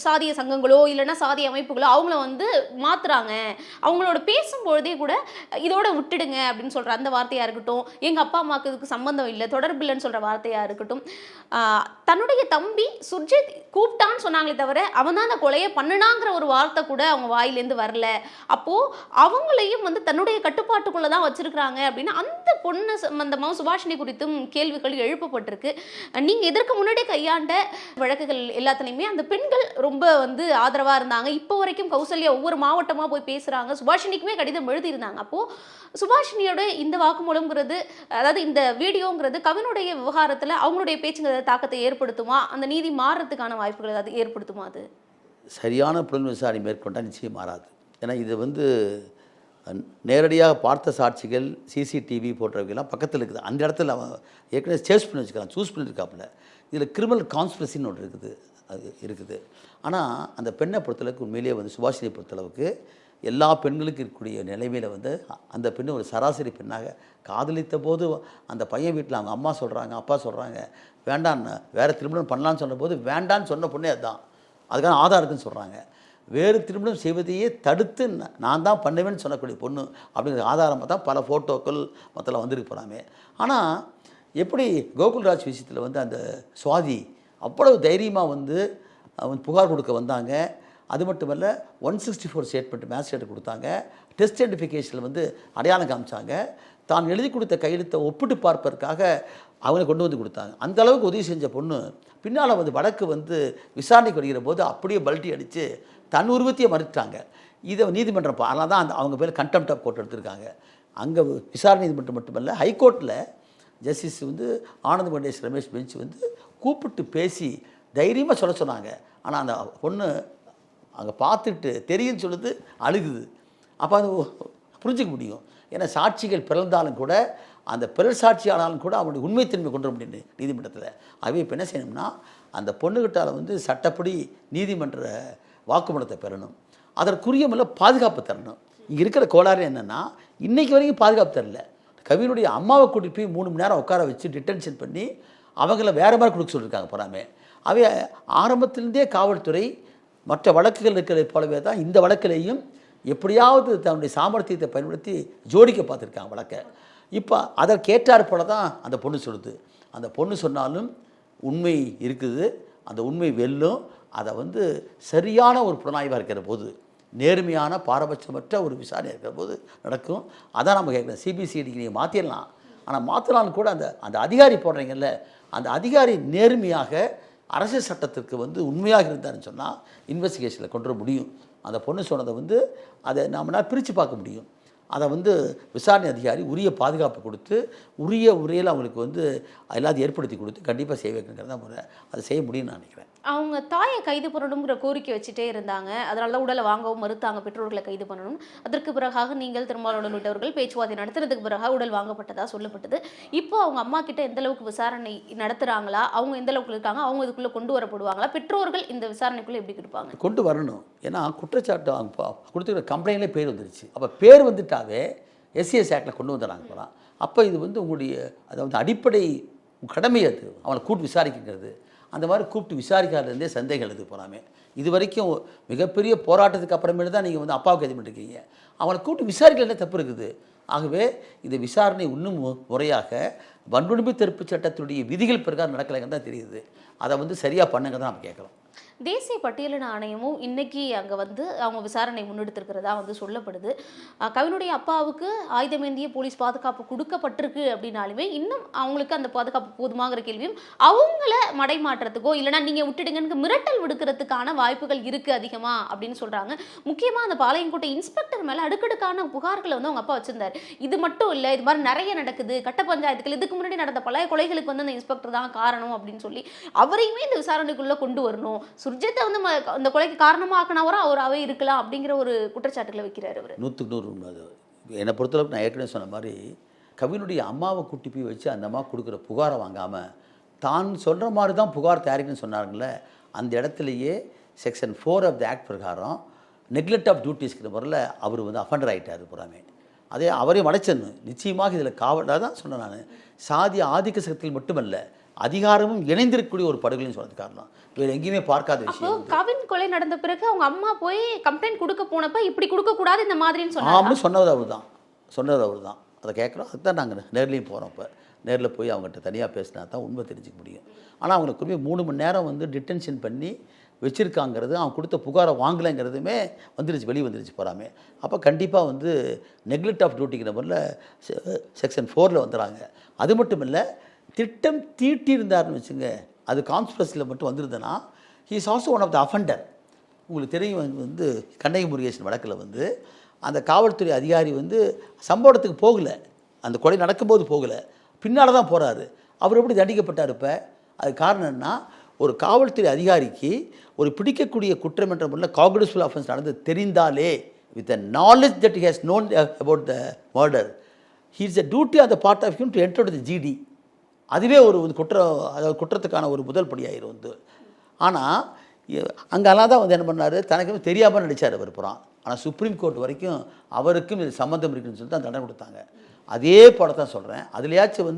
சாதிய சங்கங்களோ இல்லைன்னா சாதிய அமைப்புகளோ அவங்கள வந்து மாத்துறாங்க, அவங்களோட பேசும்பொழுதே கூட இதோட விட்டுடுங்க அப்படின்னு சொல்ற அந்த வார்த்தையா இருக்கட்டும், எங்க அப்பா அம்மாவுக்கு இதுக்கு சம்பந்தம் இல்லை, தொடர்பு இல்லைன்னு சொல்ற வார்த்தையா இருக்கட்டும், தன்னுடைய தம்பி சுர்ஜித் கூப்பிட்டான்னு சொன்னாங்களே தவிர அவன் தான் அந்த கொலையை பண்ணுனாங்கிற ஒரு வார்த்தை கூட அவங்க வாயிலேருந்து வரல. அப்போ அவங்களையும் வந்து தன்னுடைய கட்டுப்பாட்டுக்குள்ள தான் வச்சிருக்கிறாங்க அப்படின்னு அந்த பொண்ணு சம்பந்தமாக சுபாஷினி குறித்தும் கேள்விகள் எழுப்பப்பட்டிருக்கு. நீங்க இதற்கு முன்னாடி கையாண்ட வழக்குகள் எல்லாத்துலேயுமே அந்த பெண்கள் ரொம்ப வந்து ஆதரவா இருந்தாங்க. இப்போ வரைக்கும் கௌசல்யா ஒவ்வொரு மாவட்டமா போய் பேசுறாங்க, சுபாஷினிக்குமே கடிதம் எழுதியிருந்தாங்க. அப்போ சுபாஷினியோட இந்த வாக்குமூலம்ங்கிறது, அதாவது இந்த வீடியோங்கிறது கவினுடைய விவகாரத்தில் அவங்களுடைய பேச்சுங்கிறத தாக்கத்தை ஏற்படுத்துமா, அந்த நீதி மாறுறதுக்கான வாய்ப்புகள் ஏதாவது ஏற்படுத்துமா? அது சரியான புலன் விசாரணை மேற்கொண்டால் நிச்சயம் மாறாது. ஏன்னா இது வந்து நேரடியாக பார்த்த சாட்சிகள், சிசிடிவி போன்றவைகள்லாம் பக்கத்தில் இருக்குது. அந்த இடத்துல அவன் ஏற்கனவே சேஸ் பண்ணி வச்சுக்கலாம், சூஸ் பண்ணியிருக்காப்புல. இதில் கிரிமினல் கான்ஸ்பிரசின்னு ஒன்று இருக்குது, அது இருக்குது. ஆனால் அந்த பெண்ணை பொறுத்தளவுக்கு உண்மையிலேயே வந்து சுபாஷினியை பொறுத்தளவுக்கு எல்லா பெண்களுக்கும் இருக்கக்கூடிய நிலைமையில் வந்து அந்த பெண்ணு ஒரு சராசரி பெண்ணாக காதலித்த போது அந்த பையன் வீட்டில் அவங்க அம்மா சொல்கிறாங்க, அப்பா சொல்கிறாங்க வேண்டான்னு, வேறு திருமணம் பண்ணலான்னு சொன்ன போது வேண்டான்னு சொன்ன பொண்ணே அதுதான், அதுக்கான ஆதாரம் இருக்குன்னு சொல்கிறாங்க. வேறு திருமணம் செய்வதையே தடுத்து நான் தான் பண்ணுவேன்னு சொல்லக்கூடிய பொண்ணு அப்படிங்கிற ஆதாரமாக தான் பல ஃபோட்டோக்கள் மற்றெல்லாம் வந்துருக்கு போகிறாமே. ஆனால் எப்படி கோகுல்ராஜ் விஷயத்தில் வந்து அந்த சுவாதி அவ்வளவு தைரியமாக வந்து புகார் கொடுக்க வந்தாங்க. அது மட்டுமல்ல 164 ஸ்டேட்மெண்ட் மேஜிஸ்ட்ரேட் கொடுத்தாங்க, டெஸ்ட் ஐடென்டிஃபிகேஷனில் வந்து அடையாளம் காமிச்சாங்க, தான் எழுதி கொடுத்த கையெழுத்தை ஒப்பிட்டு பார்ப்பதற்காக அவங்களை கொண்டு வந்து கொடுத்தாங்க. அந்த அளவுக்கு உதவி செஞ்ச பொண்ணு பின்னால் வந்து வழக்கு வந்து விசாரணைக்கு வருகிற போது அப்படியே பல்ட்டி அடித்து தன் உருவத்தையே மறுத்தாங்க. இதை நீதிமன்றம் அதனால தான் அவங்க பேர் கண்டெம்ட் ஆஃப் கோர்ட் எடுத்திருக்காங்க. அங்கே விசாரணை நீதிமன்றம் மட்டுமல்ல, ஹைகோர்ட்டில் ஜஸ்டிஸ் வந்து ஆனந்த் மண்டேஷ் ரமேஷ் பெஞ்ச் வந்து கூப்பிட்டு பேசி தைரியமாக சொல்ல சொன்னாங்க. ஆனால் அந்த பொண்ணு அங்கே பார்த்துட்டு தெரியுன்னு சொல்லுது, அழுகுது. அப்போ அது புரிஞ்சிக்க முடியும். ஏன்னா சாட்சிகள் பிறந்தாலும் கூட அந்த பிறர் சாட்சி ஆனாலும் கூட அவனுடைய உண்மைத்தன்மை கொண்டு வர முடியும் நீதிமன்றத்தில். ஆகவே இப்போ என்ன செய்யணும்னா அந்த பொண்ணுக்கிட்டால் வந்து சட்டப்படி நீதிமன்ற வாக்குமூலத்தை பெறணும், அதற்குரிய முறையில் பாதுகாப்பு தரணும். இங்கே இருக்கிற கோளாறு என்னென்னா இன்றைக்கி வரைக்கும் பாதுகாப்பு தரல. கவினுடைய அம்மாவை கூட்டிகிட்டு போய் 3 மணி நேரம் உட்கார வச்சு டிடென்ஷன் பண்ணி அவங்கள வேறு மாதிரி கொடுக்க சொல்லியிருக்காங்க போகிறாமே. அவை ஆரம்பத்திலேருந்தே காவல்துறை மற்ற வழக்குகள் இருக்கிறதை போலவே தான் இந்த வழக்கிலையும் எப்படியாவது தன்னுடைய சாமர்த்தியத்தை பயன்படுத்தி ஜோடிக்க பார்த்துருக்காங்க வழக்கை. இப்போ அதற்கேற்றாறு போல தான் அந்த பொண்ணு சொல்லுது. அந்த பொண்ணு சொன்னாலும் உண்மை இருக்குது, அந்த உண்மை வெல்லும். அதை வந்து சரியான ஒரு புலனாய்வாக இருக்கிற போது நேர்மையான பாரபட்சமற்ற ஒரு விசாரணை இருக்கிற போது நடக்கும். அதான் நம்ம கேட்குறோம், சிபிசிஐடிக்கு நீங்கள் மாற்றிடலாம், ஆனால் மாற்றலான்னு கூட அந்த அதிகாரி போடுறீங்கல்ல, அந்த அதிகாரி நேர்மையாக அரசியல் சட்டத்திற்கு உண்மையாக இருந்தாருன்னு சொன்னால் இன்வெஸ்டிகேஷனில் கொண்டு வர முடியும். அந்த பொண்ணு சொன்னதை அதை நம்மளால் பிரித்து பார்க்க முடியும். அதை விசாரணை அதிகாரி உரிய பாதுகாப்பு கொடுத்து உரிய முறையில் அவங்களுக்கு எல்லாத்தையும் ஏற்படுத்தி கொடுத்து கண்டிப்பாக செய்ய வைக்கணுங்கிறத முறை அதை செய்ய முடியும்னு நான் நினைக்கிறேன். அவங்க தாயை கைது பண்ணணுங்கிற கோரிக்கை வச்சுட்டே இருந்தாங்க. அதனால தான் உடலை வாங்கவும் மறுத்தாங்க, பெற்றோர்களை கைது பண்ணணும். அதற்கு பிறகாக நீங்கள் திருமாவளவன் உள்ளிட்டவர்கள் பேச்சுவார்த்தை நடத்துறதுக்கு பிறகு உடல் வாங்கப்பட்டதா சொல்லப்பட்டது. இப்போ அவங்க அம்மா கிட்ட எந்த அளவுக்கு விசாரணை நடத்துறாங்களா, அவங்க எந்த அளவுக்கு இருக்காங்க, அவங்க இதுக்குள்ளே கொண்டு வரப்படுவாங்களா, பெற்றோர்கள் இந்த விசாரணைக்குள்ளே எப்படி கொடுப்பாங்க? கொண்டு வரணும். ஏன்னா குற்றச்சாட்டு அவங்க கொடுத்துக்கிற கம்ப்ளைண்ட்லேயே பேர் வந்துருச்சு. அப்போ பேர் வந்துட்டாவே எஸ்சிஎஸ் ஆக்டில் கொண்டு வந்துடுறாங்க போகலாம். அப்போ இது உங்களுடைய அதாவது அடிப்படை கடமை, அது அவனை கூப்பிட்டு விசாரிக்கிறது. அந்த மாதிரி கூப்பிட்டு விசாரிக்காததுலேருந்தே சந்தேகம் எழுது போகிறாமே. இது வரைக்கும் மிகப்பெரிய போராட்டத்துக்கு அப்புறமேட்டு தான் நீங்கள் அப்பாவுக்கு இது பண்ணிருக்கீங்க. அவனை கூப்பிட்டு விசாரிக்கல தப்பு இருக்குது. ஆகவே இந்த விசாரணை இன்னும் முறையாக வன்கொடுமை தடுப்பு சட்டத்துடைய விதிகள் பிரகாரம் நடக்கலைங்கன்னு தான் தெரியுது. அதை சரியாக பண்ணுங்க தான் நம்ம கேட்குறோம். தேசிய பட்டியலின ஆணையமும் இன்னைக்கு அங்கே அவங்க விசாரணை முன்னெடுத்திருக்கிறதா சொல்லப்படுது. கவினுடைய அப்பாவுக்கு ஆயுதமேந்திய போலீஸ் பாதுகாப்பு கொடுக்கப்பட்டிருக்கு அப்படின்னாலுமே இன்னும் அவங்களுக்கு அந்த பாதுகாப்பு போதுமாங்கிற கேள்வியும், அவங்கள மடைமாற்றத்துக்கோ இல்லைனா நீங்கள் விட்டுடுங்கன்னு மிரட்டல் விடுக்கிறதுக்கான வாய்ப்புகள் இருக்குது அதிகமாக அப்படின்னு சொல்கிறாங்க. முக்கியமாக அந்த பாளையங்கோட்டை இன்ஸ்பெக்டர் மேலே அடுக்கடுக்கான புகார்களை அவங்க அப்பா வச்சிருந்தார். இது மட்டும் இல்லை, இது மாதிரி நிறைய நடக்குது, கட்ட பஞ்சாயத்துக்கள் இதுக்கு முன்னாடி நடந்த பல கொலைகளுக்கு அந்த இன்ஸ்பெக்டர் தான் காரணம் அப்படின்னு சொல்லி அவரையுமே இந்த விசாரணைக்குள்ளே கொண்டு வரணும். சுர்ஜித்தை அந்த கொலைக்கு காரணமாக்கினவரா அவராகவே இருக்கலாம் அப்படிங்கிற ஒரு குற்றச்சாட்டுகளை வைக்கிறார் அவர். 100% உண்மை. அது என்னை பொறுத்தளவுக்கு நான் ஏற்கனவே சொன்ன மாதிரி கவினுடைய அம்மாவை கூட்டி போய் வச்சு அந்த அம்மா கொடுக்குற புகாரை வாங்காமல் தான் சொல்கிற மாதிரி தான் புகார் தயாரிக்கணும்னு சொன்னார்களே, அந்த இடத்துலையே செக்ஷன் 4 ஆஃப் த ஆக்ட் பிரகாரம் நெக்லெக்ட் ஆஃப் டியூட்டிஸ்ங்கிற முறையில் அவர் அஃபண்டர் ஆகிட்டார் புறாமே. அதே அவரையும் அடைச்சிடணும். நிச்சயமாக இதில் காவலாக தான் சொன்னேன் நான். சாதி ஆதிக்க சக்தியில் மட்டுமல்ல, அதிகாரமும் இணைந்திருக்கக்கூடிய ஒரு படுகொலைன்னு சொன்னது காரணம். வேறு எங்கேயுமே பார்க்காத விஷயம். கவின் கொலை நடந்த பிறகு அவங்க அம்மா போய் கம்ப்ளைண்ட் கொடுக்க போனப்ப இப்படி கொடுக்க கூடாது இந்த மாதிரின்னு சொன்னது அவர் தான். அதை கேட்குறோம். அதுதான் நாங்கள் நேர்லேயும் போகிறோம். இப்போ நேரில் போய் அவங்ககிட்ட தனியாக பேசினா தான் உண்மை தெரிஞ்சிக்க முடியும். ஆனால் அவங்களை குறிப்பிட்ட 3 மணி நேரம் டிடென்ஷன் பண்ணி வச்சுருக்காங்கிறது, அவன் கொடுத்த புகாரை வாங்கலைங்கிறதுமே வெளியே வந்துருச்சு போகிறாமே. அப்போ கண்டிப்பாக நெக்லெக்ட் ஆஃப் டியூட்டிங்கிற முறையில் செக்ஷன் 4 வந்துடுறாங்க. அது மட்டும் இல்லை, திட்டம் தீட்டியிருந்தார்னு வச்சுங்க, அது கான்ஸ்பிரஸியில் மட்டும் வந்திருந்தேன்னா he is also one of the offender. உங்களுக்கு தெரியும் கண்ணகி முருகேசன் வழக்கில் அந்த காவல்துறை அதிகாரி சம்பவத்துக்கு போகலை, அந்த கொலை நடக்கும்போது போகலை, பின்னால் தான் போகிறாரு. அவர் எப்படி தண்டிக்கப்பட்டார்? இப்போ அது காரணம் என்ன? ஒரு காவல்துறை அதிகாரிக்கு ஒரு பிடிக்கக்கூடிய குற்றம் என்ற முறையில் காக்னிசபிள் ஆஃபென்ஸ் நடந்து தெரிந்தாலே, with the knowledge that he has known about the murder, he is a duty on the part of him to enter to the GD. அதுவே ஒரு அதாவது குற்றத்துக்கான ஒரு முதல் படியாயிரும். ஆனால் அங்கெல்லாம் தான் என்ன பண்ணார், தனக்கு தெரியாமல் நடித்தார் அவர் புறம். ஆனால் சுப்ரீம் கோர்ட் வரைக்கும் அவருக்கும் இது சம்மந்தம் இருக்குன்னு சொல்லி தான் தண்டனை கொடுத்தாங்க. அதே போல தான் சொல்கிறேன். அதுலையாச்சும்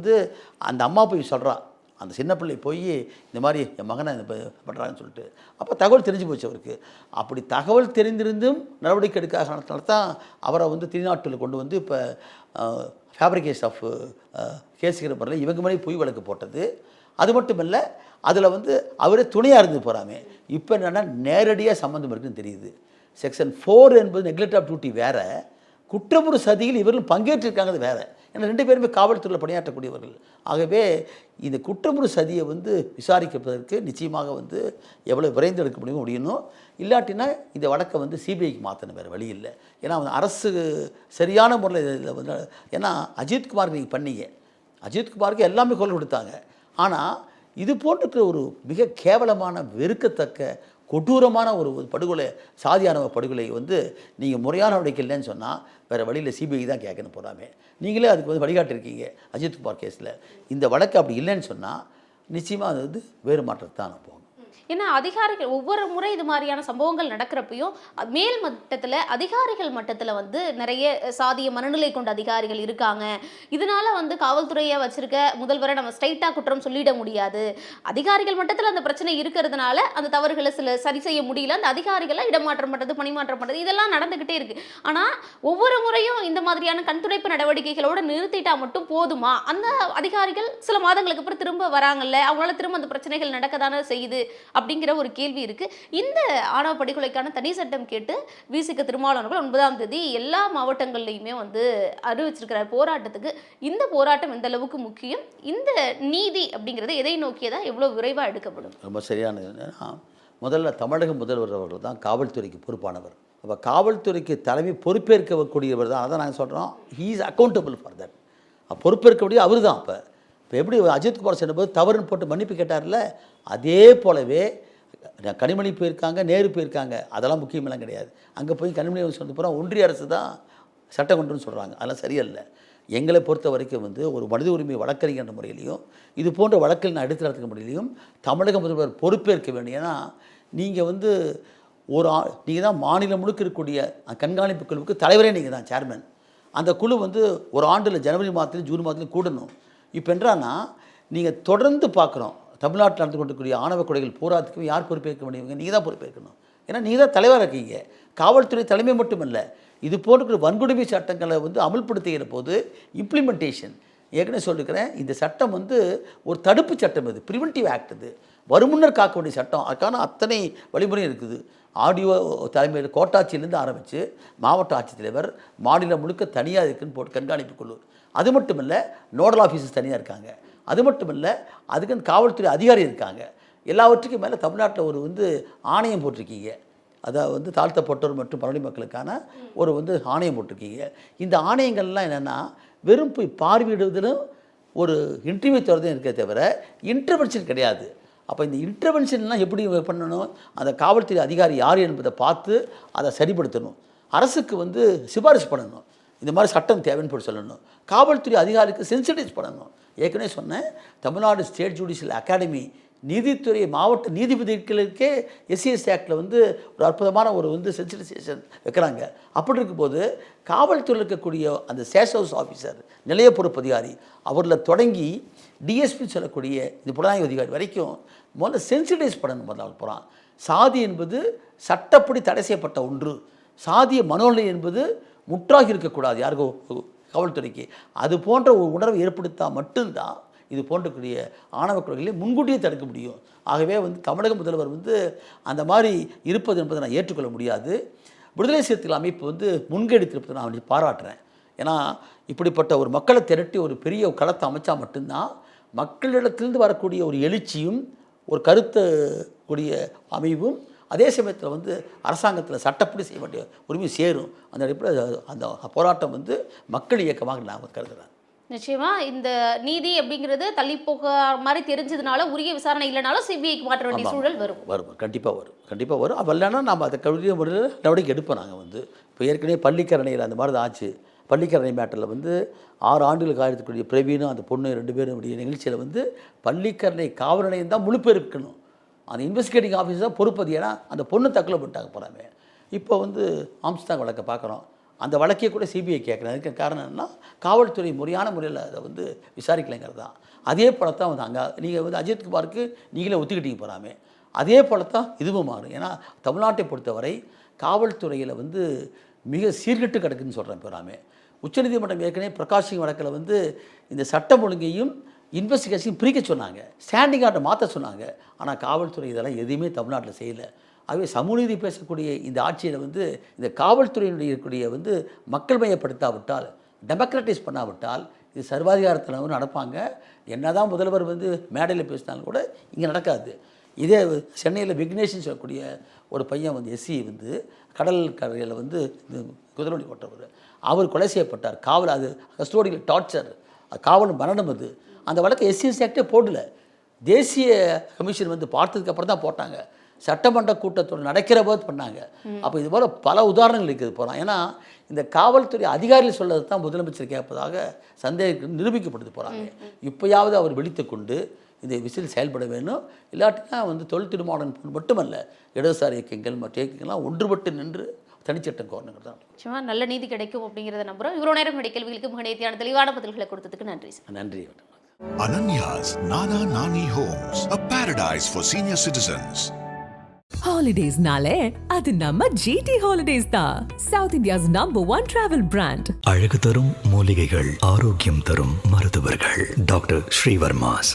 அந்த அம்மா போய் சொல்கிறா, அந்த சின்ன பிள்ளை போய் இந்த மாதிரி என் மகனை பண்ணுறாங்கன்னு சொல்லிட்டு, அப்போ தகவல் தெரிஞ்சு போச்சு அவருக்கு. அப்படி தகவல் தெரிந்திருந்தும் நடவடிக்கை எடுக்காதனால தான் அவரை திருநாட்டில் கொண்டு இப்போ ஃபேப்ரிகேஷன் ஆஃப் கேஸுங்கிற முறையில் இவங்க மாதிரி பொய் வழக்கு போட்டது. அது மட்டும் இல்லை, அதில் அவரே துணையாக இருந்து போகிறாமே. இப்போ என்னென்னா நேரடியாக சம்மந்தம் இருக்குன்னு தெரியுது. செக்ஷன் 4 என்பது நெக்லெக்ட் ஆஃப் டியூட்டி வேறு, குற்றமுறு சதியில் இவர்கள் பங்கேற்றிருக்காங்க வேறு. ஏன்னா 2 பேருமே காவல்துறையில் பணியாற்றக்கூடியவர்கள். ஆகவே இந்த குற்றமுறு சதியை விசாரிப்பதற்கு நிச்சயமாக எவ்வளோ விரைந்து எடுக்க முடியணும். இல்லாட்டினா இந்த வழக்கை சிபிஐக்கு மாற்றணும், வேறு வழி இல்லை. ஏன்னா அரசு சரியான முறையில் இதில் ஏன்னா அஜித்குமாருக்கு நீங்கள் பண்ணீங்க, அஜித்குமாருக்கு எல்லாமே குரல் கொடுத்தாங்க. ஆனால் இது போன்ற ஒரு மிக கேவலமான வெறுக்கத்தக்க கொடூரமான ஒரு படுகொலை, சாதியானவ படுகொலை நீங்கள் முறையான நடவடிக்கை இல்லைன்னு சொன்னால் வேறு வழியில் சிபிஐ தான் கேட்கணும் போகிறாமே. நீங்களே அதுக்கு வழிகாட்டிருக்கீங்க அஜித்குமார் கேஸில். இந்த வழக்கு அப்படி இல்லைன்னு சொன்னால் நிச்சயமாக அது வேறு மாற்றத்தை தான் போகும். ஏன்னா அதிகாரிகள் ஒவ்வொரு முறை இது மாதிரியான சம்பவங்கள் நடக்கிறப்பையும் மேல் மட்டத்தில் அதிகாரிகள் மட்டத்தில் நிறைய சாதிய மனநிலை கொண்ட அதிகாரிகள் இருக்காங்க. இதனால காவல்துறையை வச்சிருக்க முதல்வரை நம்ம ஸ்ட்ரைட்டாக குற்றம் சொல்லிட முடியாது. அதிகாரிகள் மட்டத்தில் அந்த பிரச்சனை இருக்கிறதுனால அந்த தவறுகளை சரி செய்ய முடியல. அந்த அதிகாரிகளை இடமாற்றம் பண்ணுறது, பணிமாற்றம் பண்ணுறது இதெல்லாம் நடந்துக்கிட்டே இருக்கு. ஆனால் ஒவ்வொரு முறையும் இந்த மாதிரியான கண்துடைப்பு நடவடிக்கைகளோடு நிறுத்திட்டா மட்டும் போதுமா? அந்த அதிகாரிகள் சில மாதங்களுக்கு அப்புறம் திரும்ப வராங்கல்ல, அவங்களால திரும்ப அந்த பிரச்சனைகள் நடக்க தானே செய்யுது. அப்படிங்கிற ஒரு கேள்வி இருக்குது. இந்த ஆணவ படுகொலைக்கான தனி சட்டம் கேட்டு விசிக திருமாவளவர்கள் 9ஆம் தேதி எல்லா மாவட்டங்கள்லையுமே வந்து அறிவிச்சிருக்கிறார் போராட்டத்துக்கு. இந்த போராட்டம் எந்த அளவுக்கு முக்கியம், இந்த நீதி அப்படிங்கிறது எதை நோக்கியதா எவ்வளோ விரைவாக எடுக்கப்படும்? ரொம்ப சரியானது. முதல்ல தமிழக முதல்வர் அவர்கள் தான் காவல்துறைக்கு பொறுப்பானவர். அப்போ காவல்துறைக்கு தலைமை பொறுப்பேற்கக்கூடியவர் தான். அதான் நாங்கள் சொல்கிறோம், he is accountable for that. பொறுப்பேற்கக்கூடிய அவர் தான். இப்போ எப்படி அஜித்குமார் சொன்னபோது தவறுன்னு போட்டு மன்னிப்பு கேட்டார்ல, அதே போலவே கனிமொழி போயிருக்காங்க, நேரு போயிருக்காங்க, அதெல்லாம் முக்கியமெல்லாம் கிடையாது. அங்கே போய் கனிமொழி சொன்ன போகிறோம் ஒன்றிய அரசு தான் சட்டம் கொண்டுன்னு சொல்கிறாங்க. அதெல்லாம் சரியல்ல. எங்களை பொறுத்த வரைக்கும் வந்து ஒரு மனித உரிமை வழக்கறிஞர் முறையிலையும் இது போன்ற வழக்கில் நான் எடுத்து நடத்துக்க முறையிலையும் தமிழக முதல்வர் பொறுப்பேற்க வேண்டும். ஏன்னா நீங்கள் வந்து நீங்கள் தான் மாநிலம் முழுக்க இருக்கக்கூடிய கண்காணிப்பு குழுவுக்கு தலைவரே நீங்கள் தான், சேர்மன். அந்த குழு வந்து ஒரு ஆண்டில் ஜனவரி மாதத்துலையும் ஜூன் மாதத்துலையும் கூடணும். இப்போ என்றான்னா நீங்கள் தொடர்ந்து பார்க்குறோம், தமிழ்நாட்டில் நடந்து கொண்டிருக்கக்கூடிய ஆணவ கொலைகள் பூராத்துக்கும் யார் பொறுப்பேற்க முடியுங்க? நீங்கள் தான் பொறுப்பேற்கணும். ஏன்னா நீங்கள் தான் தலைவராக இருக்கீங்க. காவல்துறை தலைமை மட்டுமல்ல, இது போன்ற வன்கொடுமை சட்டங்களை வந்து அமல்படுத்துகிற போது இம்ப்ளிமெண்டேஷன், ஏற்கனவே சொல்லியிருக்கிறேன், இந்த சட்டம் வந்து ஒரு தடுப்பு சட்டம், இது ப்ரிவென்டிவ் ஆக்ட், இது வருமுன்னர் காக்க வேண்டிய சட்டம். அதுக்கான அத்தனை வழிமுறையும் இருக்குது. ஆடியோ தலைமையில் கோட்டாட்சியிலேருந்து ஆரம்பித்து மாவட்ட ஆட்சித்தலைவர், மாநிலம் முழுக்க தனியாக இருக்குன்னு போட்டு கண்காணிப்பு குழு. அது மட்டும் இல்லை, நோடல் ஆஃபீஸர்ஸ் தனியாக இருக்காங்க. அது மட்டும் இல்லை, அதுக்கு காவல்துறை அதிகாரி இருக்காங்க. எல்லாவற்றுக்கும் மேலே தமிழ்நாட்டில் ஒரு வந்து ஆணையம் போட்டிருக்கீங்க. அதாவது வந்து தாழ்த்தப்பட்டோர் மற்றும் பழனி மக்களுக்கான ஒரு வந்து ஆணையம் போட்டிருக்கீங்க. இந்த ஆணையங்கள்லாம் என்னென்னா வெறும் போய் பார்வையிடுவதிலும் ஒரு இன்டர்வியூ தரதும் இருக்கே தவிர இன்டர்வென்ஷன் கிடையாது. அப்போ இந்த இன்டர்வென்ஷன்லாம் எப்படி பண்ணணும்? அந்த காவல்துறை அதிகாரி யார் என்பதை பார்த்து அதை சரிப்படுத்தணும். அரசுக்கு வந்து சிபாரிசு பண்ணணும், இந்த மாதிரி சட்டம் தேவைன்னு போட்டு சொல்லணும். காவல்துறை அதிகாரிக்கு சென்சிடைஸ் பண்ணணும். ஏற்கனவே சொன்னேன், தமிழ்நாடு ஸ்டேட் ஜுடிஷியல் அகாடமி நீதித்துறை மாவட்ட நீதிபதிகளுக்கே எஸ்சிஎஸ் ஆக்டில் வந்து ஒரு அற்புதமான ஒரு வந்து சென்சிடைசேஷன் வைக்கிறாங்க. அப்படி இருக்கும்போது காவல்துறையில் இருக்கக்கூடிய அந்த சேஷ் ஹவுஸ் ஆஃபீஸர், நிலைய பொறுப்பு அதிகாரி, அவரில் தொடங்கி டிஎஸ்பி சொல்லக்கூடிய இந்த புலனாய்வு அதிகாரி வரைக்கும் முதல்ல சென்சிடைஸ் பண்ணணும். முதல்ல போகிறான், சாதி என்பது சட்டப்படி தடை செய்யப்பட்ட ஒன்று, சாதிய மனோநிலை என்பது முற்றாகி இருக்கக்கூடாது யாருக்கோ காவல்துறைக்கு. அது போன்ற ஒரு உணர்வை ஏற்படுத்தால் மட்டும்தான் இது போன்றக்கூடிய ஆணவ கொலைகளை முன்கூட்டியே தடுக்க முடியும். ஆகவே வந்து தமிழக முதல்வர் வந்து அந்த மாதிரி இருப்பது என்பதை நான் ஏற்றுக்கொள்ள முடியாது. விடுதலை சிறுத்தைகள் அமைப்பு வந்து முன்கெடுத்திருப்பதை நான் பாராட்டுறேன். ஏன்னா இப்படிப்பட்ட ஒரு மக்களை திரட்டி ஒரு பெரிய களத்தை அமைச்சா மட்டும்தான் மக்களிடத்திலிருந்து வரக்கூடிய ஒரு எழுச்சியும் ஒரு கருத்து கூடிய அமைவும் அதே சமயத்தில் வந்து அரசாங்கத்தில் சட்டப்படி செய்ய வேண்டிய உரிமை சேரும். அந்த அடிப்படையில் அந்த போராட்டம் வந்து மக்கள் இயக்கமாக நான் கருதுகிறேன். நிச்சயமா இந்த நீதி அப்படிங்கிறது தள்ளி போக மாதிரி தெரிஞ்சதுனால உரிய விசாரணை இல்லைனாலும் சிபிஐக்கு மாற்ற வேண்டிய சூழல் வரும். கண்டிப்பாக வரும். அப்போ இல்லைன்னா நம்ம அதை கல்விய முறையில் நடவடிக்கை எடுப்போம். நாங்கள் வந்து இப்போ ஏற்கனவே பள்ளிக்கரணையில் அந்த மாதிரி தான் ஆச்சு. பள்ளிக்கரணை மேட்டரில் வந்து 6 ஆண்டுகளுக்கு ஆயிரத்துக்குரிய பிரவீனும் அந்த பொண்ணு 2 பேரும் உடைய நிகழ்ச்சியில் வந்து பள்ளிக்கரணை காவல் நிலையம் தான் முழு பேர் இருக்கணும். அந்த இன்வெஸ்டிகேட்டிங் ஆஃபீஸர் தான் பொறுப்பது. ஏன்னா அந்த பொண்ணு தற்கொலை பண்ணிட்டாங்க போகிறாங்க. இப்போ வந்து ஆம்ஸ்டாங் வழக்கை பார்க்குறோம், அந்த வழக்கையே கூட சிபிஐ கேட்குறேன். அதுக்கு காரணம் என்னன்னா காவல்துறை முறையான முறையில் அதை வந்து விசாரிக்கலைங்கிறது தான். அதே போல தான் வந்து அங்கே நீங்கள் வந்து அஜித்குமாருக்கு நீங்களே ஒத்துக்கிட்டீங்க போகிறாமே, அதே போல தான் இதுவும் மாறும். ஏன்னா தமிழ்நாட்டை பொறுத்தவரை காவல்துறையில் வந்து மிக சீர்கெட்டு கிடக்குன்னு சொல்கிறேன் போகிறாமே. உச்சநீதிமன்றம் ஏற்கனவே பிரகாஷ் சிங் வழக்கில் வந்து இந்த சட்டம் ஒழுங்கையும் இன்வெஸ்டிகேஷன் பிரிக்க சொன்னாங்க, ஸ்டாண்டிங் ஆர்டர் மாற்ற சொன்னாங்க. ஆனால் காவல்துறை இதெல்லாம் எதுவுமே தமிழ்நாட்டில் செய்யலை. ஆகவே சமூக நீதி பேசக்கூடிய இந்த ஆட்சியில் வந்து இந்த காவல்துறையினுடைய இருக்கக்கூடிய வந்து மக்கள் மையப்படுத்தாவிட்டால், டெமோக்ரட்டைஸ் பண்ணாவிட்டால் இது சர்வாதிகாரத்தில் நடப்பாங்க. என்ன தான் முதல்வர் வந்து மேடையில் பேசினாலும் கூட இங்கே நடக்காது. இதே சென்னையில் விக்னேஷ்னு சொல்லக்கூடிய ஒரு பையன் வந்து எஸ்சி வந்து கடல் கரையில் வந்து குதிரவண்டி ஓட்டவர், அவர் கொலை செய்யப்பட்டார். காவல், அது கஸ்டோடியல் டார்ச்சர், காவல் மரணம். அது அந்த வழக்கு எஸ்சிஎஸ் ஆக்டே போடல, தேசிய கமிஷன் வந்து பார்த்ததுக்கப்புறம் தான் போட்டாங்க. சட்டமன்ற கூட்டத்தோடு நடக்கிற போது பண்ணாங்க. அப்போ இது போல் பல உதாரணங்கள் இருக்குது போகிறான். ஏன்னா இந்த காவல்துறை அதிகாரிகள் சொல்லது தான் முதலமைச்சர் கேட்பதாக சந்தேகம் நிரூபிக்கப்படுது போகிறாங்க. இப்போயாவது அவர் விழித்து கொண்டு இந்த விஷயம் செயல்பட வேணும். இல்லாட்டினா வந்து தொழில் திருமாவளவன் மட்டுமல்ல, இடதுசாரி இயக்கங்கள் மற்ற இயக்கங்கள்லாம் ஒன்றுபட்டு நின்று தனிச்சட்டம் கோரணுங்கிறது தான். நிச்சயமா நல்ல நீதி கிடைக்கும் அப்படிங்கிறத நம்புகிறோம். இவ்வளோ நேரம் என்னுடைய கேள்விகளுக்கு மிக நேர்த்தியான தெளிவான பதில்களை கொடுத்ததுக்கு நன்றி சார். நன்றி. Ananya's Nana Nani Homes, a paradise for senior citizens. Holidays nale adu namma GT Holidays da, South India's #1 travel brand. அழகு தரும் மூலிகைகள், ஆரோக்கியம் தரும் மருத்துவர்கள். டாக்டர் ஸ்ரீவர்மாஸ்.